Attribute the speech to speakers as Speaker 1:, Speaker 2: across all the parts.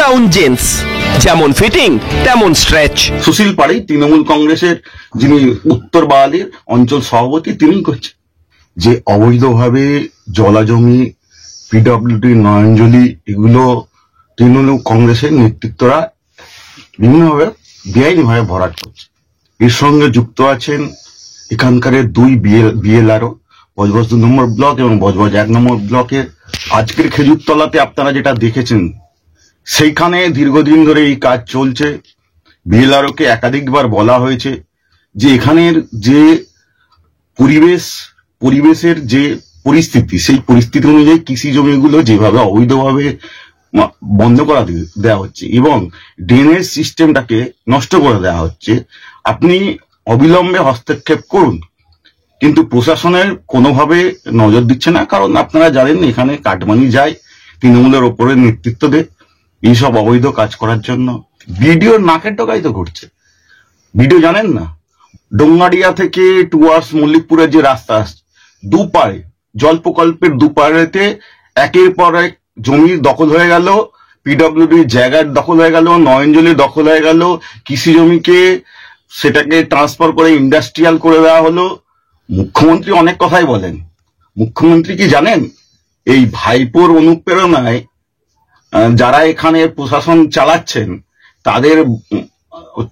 Speaker 1: Gown gents, যেমন fitting তেমন stretch.
Speaker 2: সুশীল পাড়ি তৃণমূল কংগ্রেসের যিনি উত্তর বাওয়ালির অঞ্চল সভাপতি, তিনি করছেন যে অবৈধভাবে জলাজমি, পিডব্লিউডি, নয়নজলি, এগুলো তৃণমূল কংগ্রেসের নেতৃত্বরা বিভিন্নভাবে বেআইনিভাবে ভরাট করছে। এর সঙ্গে যুক্ত আছেন এখানকার দুই বিএলআরও, বজবজ 2 নম্বর ব্লক এবং বজবজ 1 নম্বর ব্লকের। আজকের খেজুরতলাতে আপনারা যেটা দেখেছেন, সেইখানে দীর্ঘদিন ধরে এই কাজ চলছে। বিএলআরওকে একাধিকবার বলা হয়েছে যে এখানের যে পরিবেশের যে পরিস্থিতি, সেই পরিস্থিতি অনুযায়ী কৃষি জমিগুলো যেভাবে অবৈধভাবে বন্ধ করা দেওয়া হচ্ছে এবং ড্রেনেজ সিস্টেমটাকে নষ্ট করে দেওয়া হচ্ছে, আপনি অবিলম্বে হস্তক্ষেপ করুন। কিন্তু প্রশাসনের কোনোভাবে নজর দিচ্ছে না, কারণ আপনারা জানেন এখানে কাটমানি যায় তৃণমূলের ওপরে নেতৃত্ব দেয় এইসব অবৈধ কাজ করার জন্য। ভিডিও নাকের ডগাই তো ঘটছে, ভিডিও জানেন না? ডোঙ্গাড়িয়া থেকে টুয়ার্স মল্লিকপুরের যে রাস্তা আসছে, দুপারে জল প্রকল্পের দুপারেতে একের পর এক জমি দখল হয়ে গেল, পিডব্লিউডির জায়গার দখল হয়ে গেল, নয়নজলির দখল হয়ে গেল, কৃষি জমিকে সেটাকে ট্রান্সফার করে ইন্ডাস্ট্রিয়াল করে দেওয়া হলো। মুখ্যমন্ত্রী অনেক কথাই বলেন, মুখ্যমন্ত্রী কি জানেন এই ভাইপোর অনুপ্রেরণায় যারা এখানে প্রশাসন চালাচ্ছেন তাদের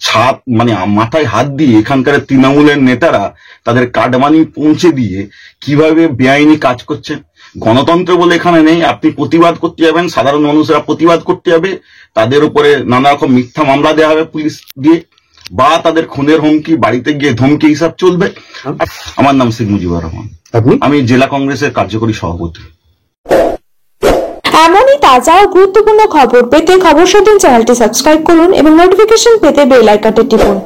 Speaker 2: ছাদ মানে মাথায় হাত দিয়ে এখানকার তৃণমূলের নেতারা তাদের কাটমানি পৌঁছে দিয়ে কিভাবে বেআইনি কাজ করছেন। গণতন্ত্র বলে এখানে নেই। আপনি প্রতিবাদ করতে যাবেন, সাধারণ মানুষরা প্রতিবাদ করতে যাবে, তাদের উপরে নানা রকম মিথ্যা মামলা দেওয়া হবে পুলিশ দিয়ে, বা তাদের খুনের হুমকি, বাড়িতে গিয়ে ধমকি, হিসাব চলবে। আমার নাম শেখ মুজিবুর রহমান, আমি জেলা কংগ্রেসের কার্যকরী সভাপতি।
Speaker 3: এমনই তাজা ও গুরুত্বপূর্ণ খবর পেতে খবর 17 চ্যানেলটি সাবস্ক্রাইব করুন এবং নোটিফিকেশন পেতে বেল আইকনটি টিপুন।